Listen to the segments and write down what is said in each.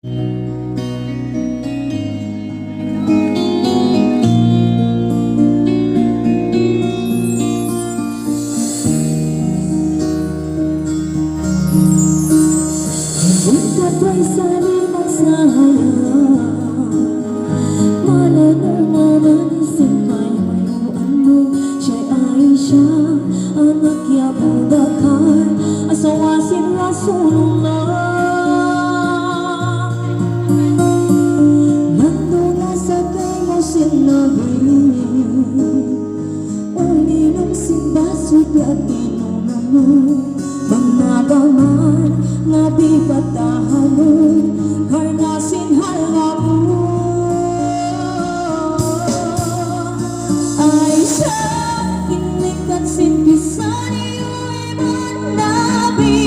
Bukat ay saling magsahayang Manananganan simay mayroon mo Siya'y Aisha, anak ya Budakar Asawasin Rasulullah Nandunga sa kay mo sinabi Uninong simbaso at inunan mo Pangagaman nga di patahanon Karnasin halamu Aisha, inikat simpisan iyo iman nabi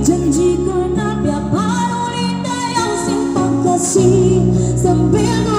Janji ko na biya parulin dayang simpang kasih Sambil